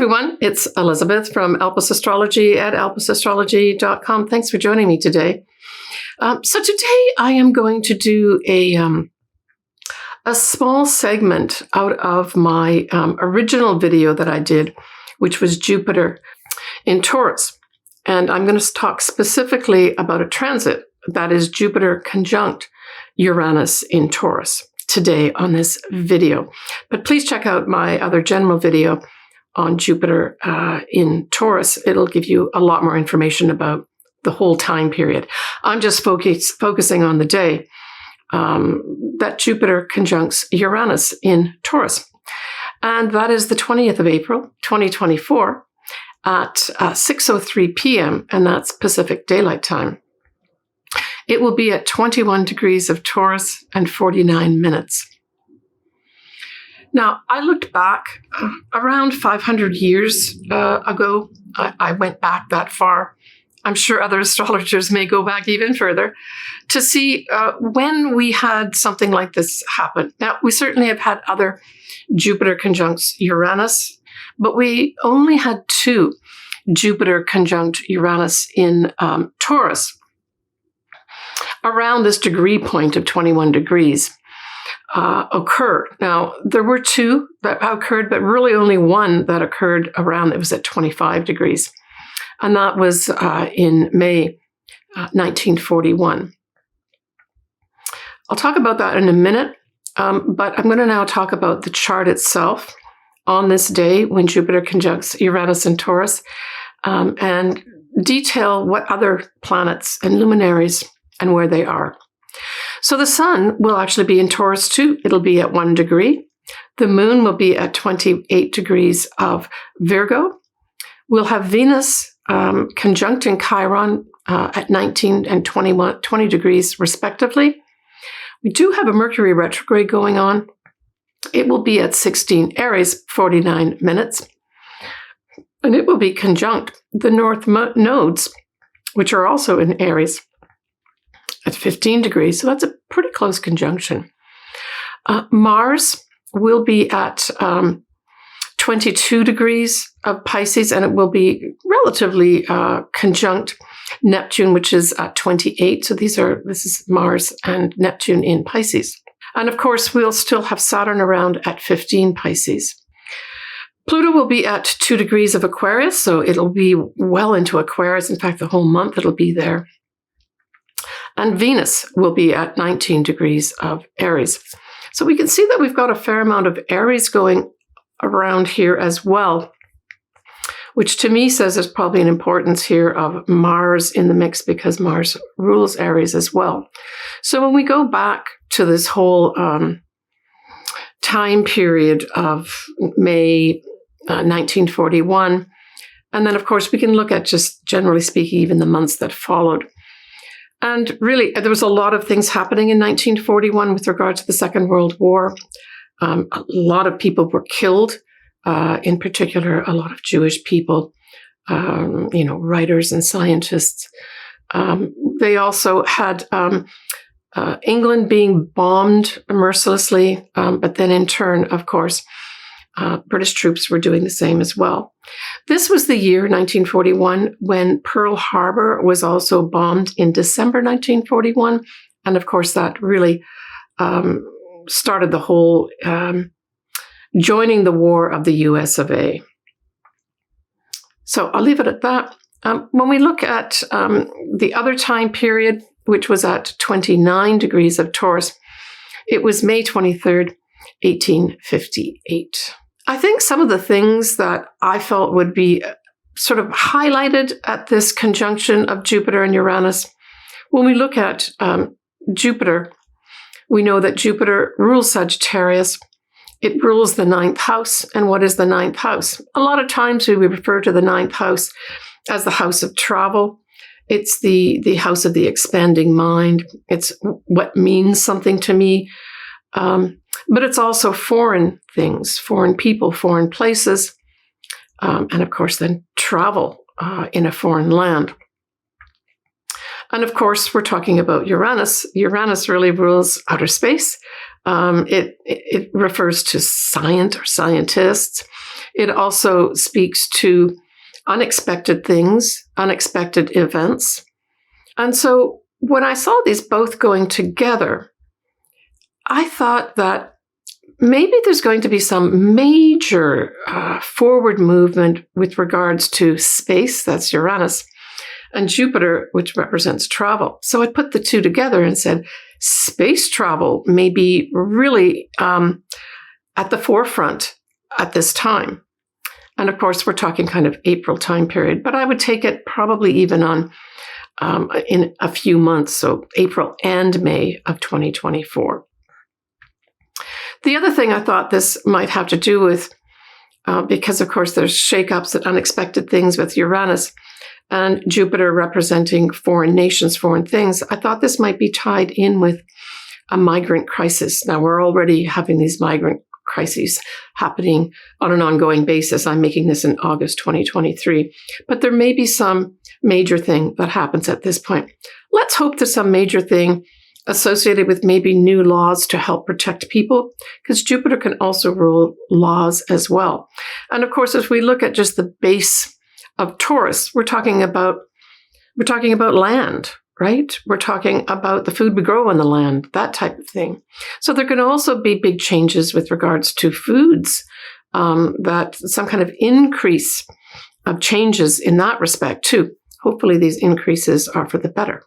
everyone, it's Elizabeth from Elpis Astrology at elpisastrology.com. Thanks for joining me today. So today I am going to do a small segment out of my original video that I did, which was Jupiter in Taurus. And I'm going to talk specifically about a transit that is Jupiter conjunct Uranus in Taurus today on this video. But please check out my other general video on Jupiter in Taurus. It'll give you a lot more information about the whole time period. I'm just focusing on the day that Jupiter conjuncts Uranus in Taurus. And that is the 20th of April, 2024 at 6:03 p.m., and that's Pacific Daylight Time. It will be at 21 degrees of Taurus and 49 minutes. Now, I looked back around 500 years ago. I went back that far. I'm sure other astrologers may go back even further to see when we had something like this happen. Now, we certainly have had other Jupiter conjuncts Uranus, but we only had two Jupiter conjunct Uranus in Taurus around this degree point of 21 degrees occurred. Now, there were two that occurred, but really only one that occurred around, it was at 25 degrees. And that was in May 1941. I'll talk about that in a minute, but I'm going to now talk about the chart itself on this day when Jupiter conjuncts Uranus in Taurus, and detail what other planets and luminaries and where they are. So the sun will actually be in Taurus too. It'll be at 1 degree. The moon will be at 28 degrees of Virgo. We'll have Venus conjunct in Chiron at 19 and 20 degrees respectively. We do have a Mercury retrograde going on. It will be at 16 Aries, 49 minutes. And it will be conjunct the north nodes, which are also in Aries, at 15 degrees. So that's a pretty close conjunction. Mars will be at 22 degrees of Pisces, and it will be relatively conjunct Neptune, which is at 28. So this is Mars and Neptune in Pisces. And of course, we'll still have Saturn around at 15 Pisces. Pluto will be at 2 degrees of Aquarius, so it'll be well into Aquarius. In fact, the whole month it'll be there. And Venus will be at 19 degrees of Aries. So we can see that we've got a fair amount of Aries going around here as well, which to me says there's probably an importance here of Mars in the mix because Mars rules Aries as well. So when we go back to this whole time period of May 1941, and then of course we can look at, just generally speaking, even the months that followed. And really, there was a lot of things happening in 1941 with regard to the Second World War. A lot of people were killed, in particular, a lot of Jewish people, writers and scientists. They also had England being bombed mercilessly, but then in turn, of course, British troops were doing the same as well. This was the year, 1941, when Pearl Harbor was also bombed in December 1941. And of course, that really started the whole joining the war of the US of A. So I'll leave it at that. When we look at the other time period, which was at 29 degrees of Taurus, it was May 23rd, 1858. I think some of the things that I felt would be sort of highlighted at this conjunction of Jupiter and Uranus, when we look at Jupiter, we know that Jupiter rules Sagittarius. It rules the 9th house. And what is the 9th house? A lot of times we refer to the 9th house as the house of travel. It's the house of the expanding mind. It's what means something to me. But it's also foreign things, foreign people, foreign places, and of course then travel in a foreign land. And of course, we're talking about Uranus. Uranus really rules outer space. It refers to science or scientists. It also speaks to unexpected things, unexpected events. And so when I saw these both going together, I thought that maybe there's going to be some major forward movement with regards to space, that's Uranus, and Jupiter, which represents travel. So I put the two together and said, space travel may be really at the forefront at this time. And of course, we're talking kind of April time period, but I would take it probably even on in a few months, so April and May of 2024. The other thing I thought this might have to do with, because of course there's shakeups and unexpected things with Uranus and Jupiter representing foreign nations, foreign things, I thought this might be tied in with a migrant crisis. Now, we're already having these migrant crises happening on an ongoing basis. I'm making this in August 2023, but there may be some major thing that happens at this point. Let's hope there's some major thing associated with maybe new laws to help protect people, because Jupiter can also rule laws as well. And of course, if we look at just the base of Taurus, we're talking about land, right? We're talking about the food we grow on the land, that type of thing. So there can also be big changes with regards to foods, that some kind of increase of changes in that respect too. Hopefully these increases are for the better.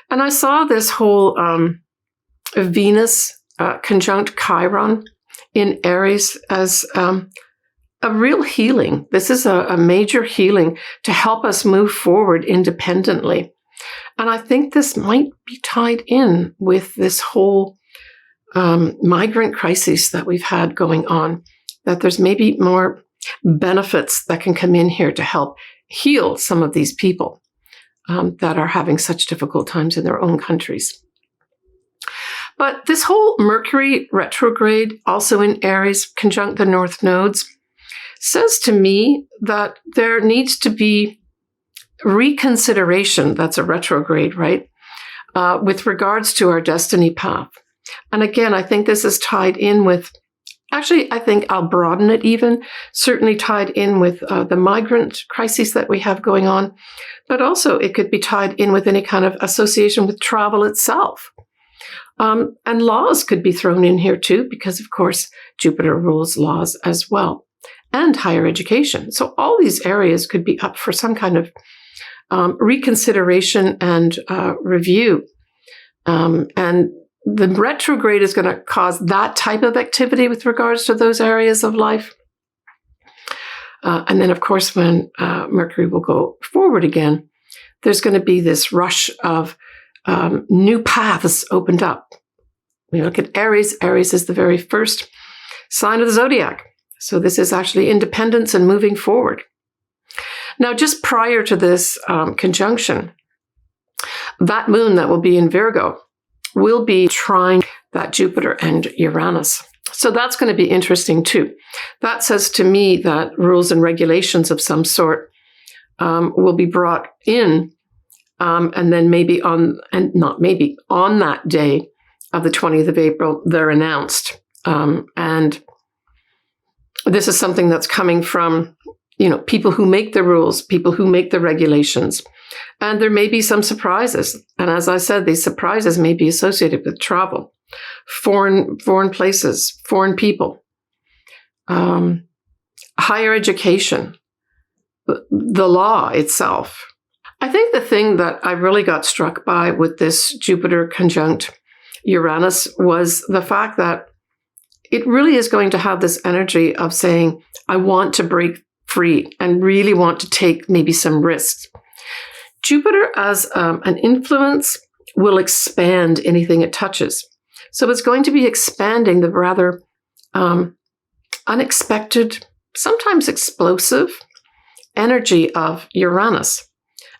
And I saw this whole Venus conjunct Chiron in Aries as a real healing. This is a major healing to help us move forward independently. And I think this might be tied in with this whole migrant crisis that we've had going on, that there's maybe more benefits that can come in here to help heal some of these people that are having such difficult times in their own countries. But this whole Mercury retrograde, also in Aries, conjunct the North nodes, says to me that there needs to be reconsideration, that's a retrograde, right, with regards to our destiny path. And again, I think this is tied in with, actually, I think I'll broaden it even, certainly tied in with the migrant crises that we have going on, but also it could be tied in with any kind of association with travel itself. And laws could be thrown in here too, because of course, Jupiter rules laws as well, and higher education. So all these areas could be up for some kind of reconsideration and review. And the retrograde is going to cause that type of activity with regards to those areas of life. And then, of course, when Mercury will go forward again, there's going to be this rush of new paths opened up. We look at Aries. Aries is the very first sign of the zodiac. So this is actually independence and moving forward. Now, just prior to this conjunction, that moon that will be in Virgo will be trine that Jupiter and Uranus. So that's going to be interesting too. That says to me that rules and regulations of some sort will be brought in, and then maybe on that day of the 20th of April, they're announced. And this is something that's coming from, people who make the rules, people who make the regulations. And there may be some surprises. And as I said, these surprises may be associated with travel, foreign places, foreign people, higher education, the law itself. I think the thing that I really got struck by with this Jupiter conjunct Uranus was the fact that it really is going to have this energy of saying, I want to break free and really want to take maybe some risks. Jupiter as an influence will expand anything it touches. So it's going to be expanding the rather unexpected, sometimes explosive energy of Uranus.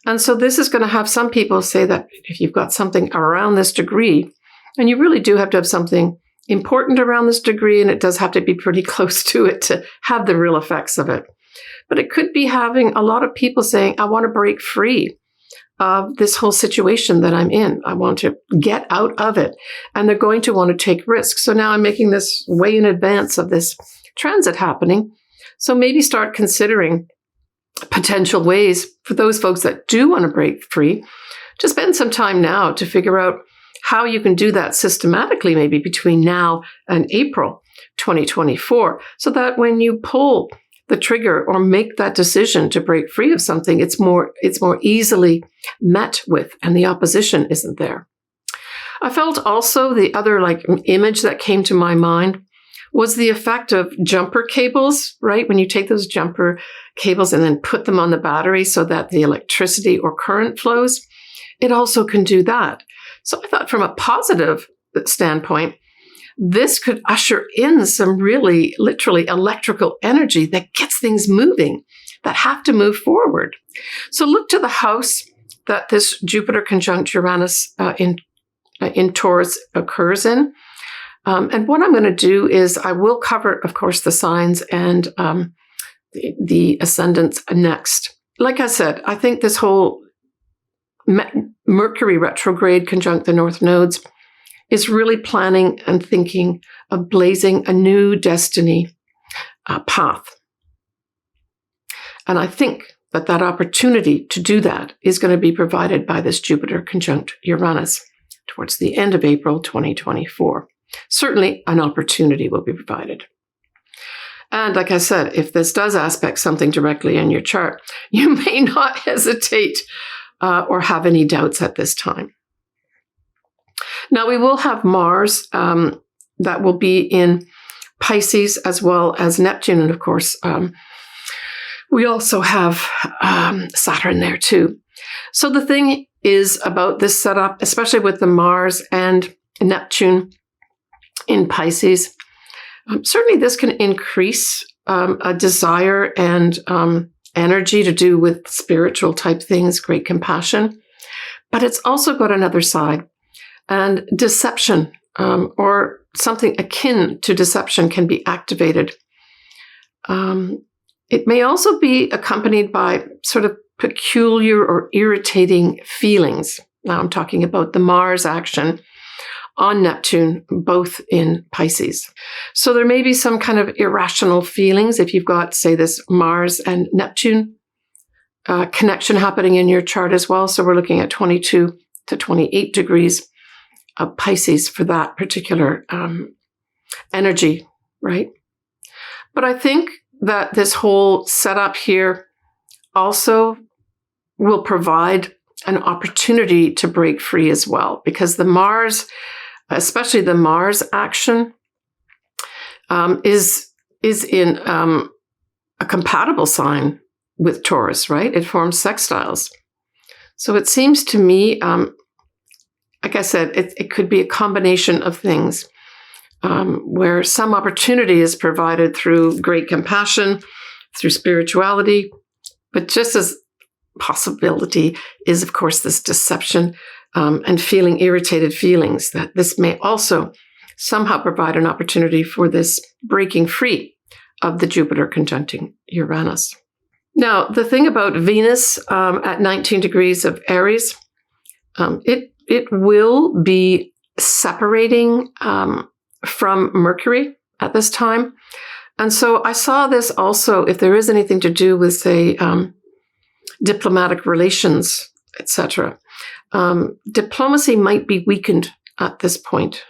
And so this is going to have some people say that if you've got something around this degree, and you really do have to have something important around this degree, and it does have to be pretty close to it to have the real effects of it. But it could be having a lot of people saying, I want to break free of this whole situation that I'm in. I want to get out of it. And they're going to want to take risks. So now I'm making this way in advance of this transit happening. So maybe start considering potential ways for those folks that do want to break free to spend some time now to figure out how you can do that systematically, maybe between now and April 2024, so that when you pull the trigger or make that decision to break free of something, it's more easily met with, and the opposition isn't there. I felt also the other image that came to my mind was the effect of jumper cables, right? When you take those jumper cables and then put them on the battery so that the electricity or current flows, it also can do that. So I thought from a positive standpoint, this could usher in some really literally electrical energy that gets things moving, that have to move forward. So look to the house that this Jupiter conjunct Uranus in Taurus occurs in. And what I'm going to do is I will cover, of course, the signs and the ascendants next. Like I said, I think this whole Mercury retrograde conjunct the North nodes is really planning and thinking of blazing a new destiny path. And I think that opportunity to do that is going to be provided by this Jupiter conjunct Uranus towards the end of April 2024. Certainly an opportunity will be provided. And like I said, if this does aspect something directly in your chart, you may not hesitate or have any doubts at this time. Now, we will have Mars that will be in Pisces as well as Neptune. And of course, we also have Saturn there too. So the thing is about this setup, especially with the Mars and Neptune in Pisces, certainly this can increase a desire and energy to do with spiritual type things, great compassion. But it's also got another side. And deception or something akin to deception can be activated. It may also be accompanied by sort of peculiar or irritating feelings. Now I'm talking about the Mars action on Neptune, both in Pisces. So there may be some kind of irrational feelings if you've got, say, this Mars and Neptune connection happening in your chart as well. So we're looking at 22 to 28 degrees of Pisces for that particular energy, right? But I think that this whole setup here also will provide an opportunity to break free as well, because the Mars, especially the Mars action, is in a compatible sign with Taurus, right? It forms sextiles. So it seems to me, like I said, it could be a combination of things where some opportunity is provided through great compassion, through spirituality, but just as possibility is, of course, this deception and feeling irritated feelings, that this may also somehow provide an opportunity for this breaking free of the Jupiter conjuncting Uranus. Now, the thing about Venus at 19 degrees of Aries, it will be separating from Mercury at this time. And so I saw this also, if there is anything to do with, say, diplomatic relations, etc. Diplomacy might be weakened at this point.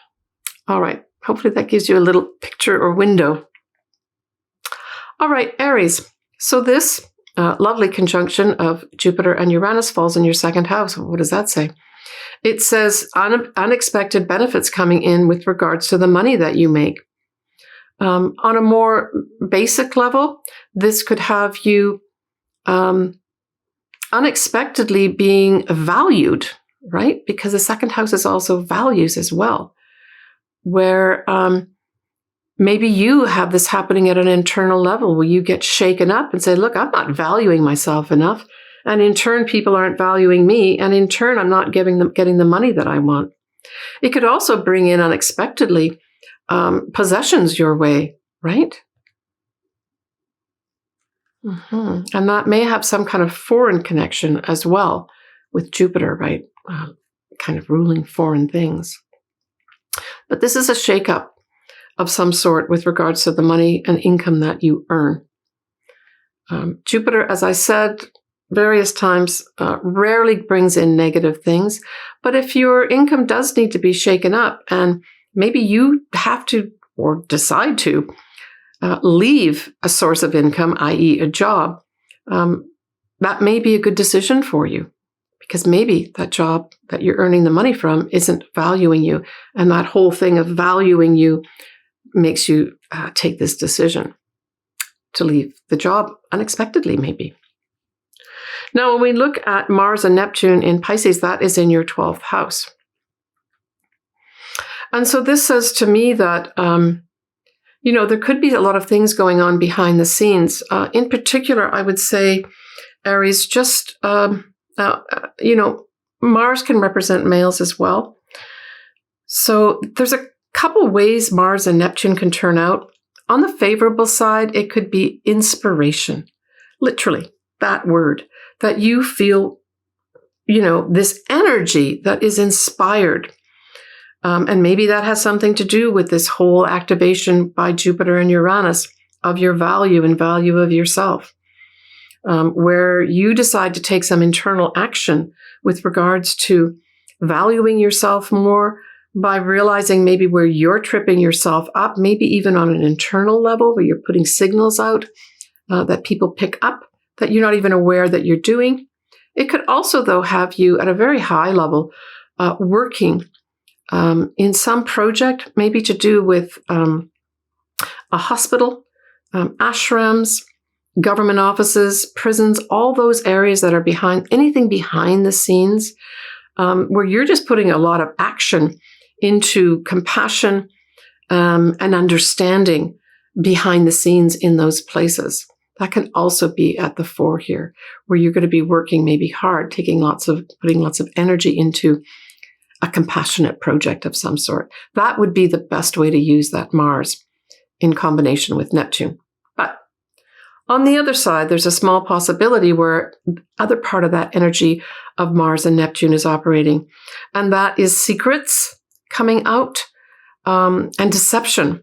All right. Hopefully that gives you a little picture or window. All right, Aries. So this lovely conjunction of Jupiter and Uranus falls in your second house. What does that say? It says unexpected benefits coming in with regards to the money that you make. On a more basic level, this could have you unexpectedly being valued, right? Because the second house is also values as well, where maybe you have this happening at an internal level where you get shaken up and say, look, I'm not valuing myself enough. And in turn, people aren't valuing me. And in turn, I'm not getting the money that I want. It could also bring in unexpectedly possessions your way, right? Mm-hmm. And that may have some kind of foreign connection as well with Jupiter, right? Kind of ruling foreign things. But this is a shakeup of some sort with regards to the money and income that you earn. Jupiter, as I said various times, rarely brings in negative things. But if your income does need to be shaken up, and maybe you have to or decide to leave a source of income, i.e. a job, that may be a good decision for you, because maybe that job that you're earning the money from isn't valuing you. And that whole thing of valuing you makes you take this decision to leave the job unexpectedly, maybe. Now, when we look at Mars and Neptune in Pisces, that is in your 12th house. And so this says to me that, there could be a lot of things going on behind the scenes. In particular, I would say, Aries, just, Mars can represent males as well. So there's a couple ways Mars and Neptune can turn out. On the favorable side, it could be inspiration. Literally, that word, that you feel, this energy that is inspired. And maybe that has something to do with this whole activation by Jupiter and Uranus of your value and value of yourself, where you decide to take some internal action with regards to valuing yourself more, by realizing maybe where you're tripping yourself up, maybe even on an internal level where you're putting signals out that people pick up that you're not even aware that you're doing. It could also, though, have you at a very high level working in some project, maybe to do with a hospital, ashrams, government offices, prisons, all those areas that are anything behind the scenes, where you're just putting a lot of action into compassion and understanding behind the scenes in those places. That can also be at the fore here, where you're going to be working maybe hard, putting lots of energy into a compassionate project of some sort. That would be the best way to use that Mars in combination with Neptune. But on the other side, there's a small possibility where the other part of that energy of Mars and Neptune is operating, and that is secrets coming out and deception.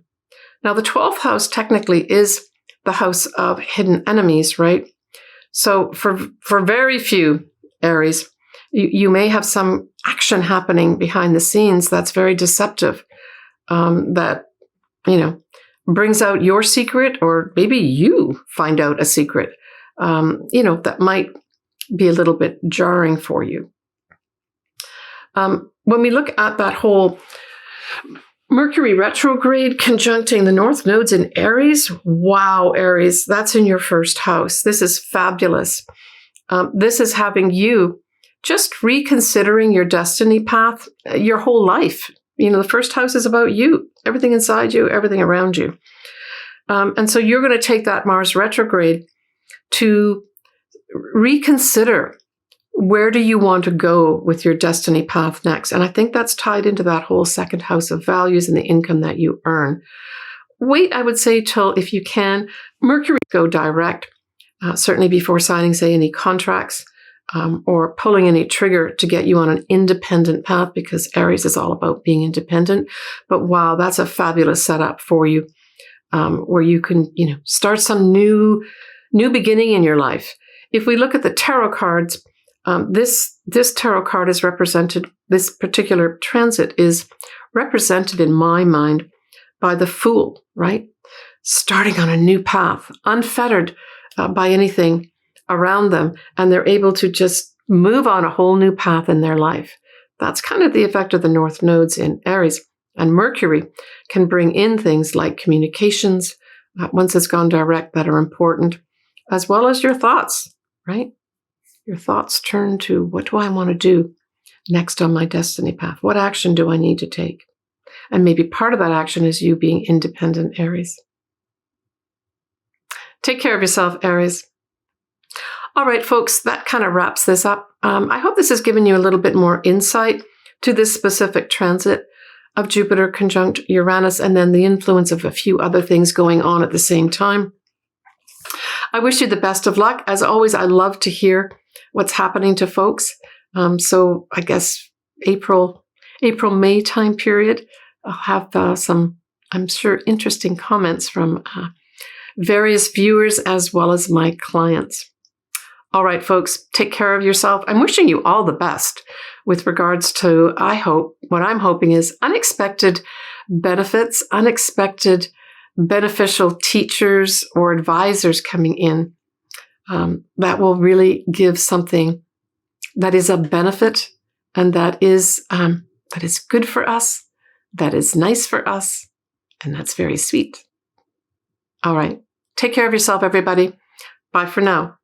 Now, the 12th house technically is the house of hidden enemies, right? So for very few Aries, you may have some action happening behind the scenes that's very deceptive, that, brings out your secret, or maybe you find out a secret, that might be a little bit jarring for you. When we look at that whole Mercury retrograde conjuncting the north nodes in Aries, wow, Aries, that's in your first house. This is fabulous. This is having you just reconsidering your destiny path, your whole life. The first house is about you, everything inside you, everything around you. And so you're going to take that Mars retrograde to reconsider, where do you want to go with your destiny path next? And I think that's tied into that whole second house of values and the income that you earn. Wait, I would say, till, if you can, Mercury go direct, certainly before signing, say, any contracts, or pulling any trigger to get you on an independent path, because Aries is all about being independent. But wow, that's a fabulous setup for you, where you can, start some new beginning in your life. If we look at the tarot cards, this tarot card is represented, this particular transit is represented in my mind by the Fool, right? Starting on a new path, unfettered by anything around them, and they're able to just move on a whole new path in their life. That's kind of the effect of the north nodes in Aries. And Mercury can bring in things like communications, once it's gone direct, that are important, as well as your thoughts, right? Your thoughts turn to, what do I want to do next on my destiny path? What action do I need to take? And maybe part of that action is you being independent, Aries. Take care of yourself, Aries. All right, folks, that kind of wraps this up. I hope this has given you a little bit more insight to this specific transit of Jupiter conjunct Uranus, and then the influence of a few other things going on at the same time. I wish you the best of luck. As always, I love to hear what's happening to folks. So I guess April, May time period, I'll have some, I'm sure, interesting comments from various viewers as well as my clients. All right, folks, take care of yourself. I'm wishing you all the best with regards to, what I'm hoping is unexpected benefits, unexpected beneficial teachers or advisors coming in that will really give something that is a benefit and that is good for us, that is nice for us, and that's very sweet. All right, take care of yourself, everybody. Bye for now.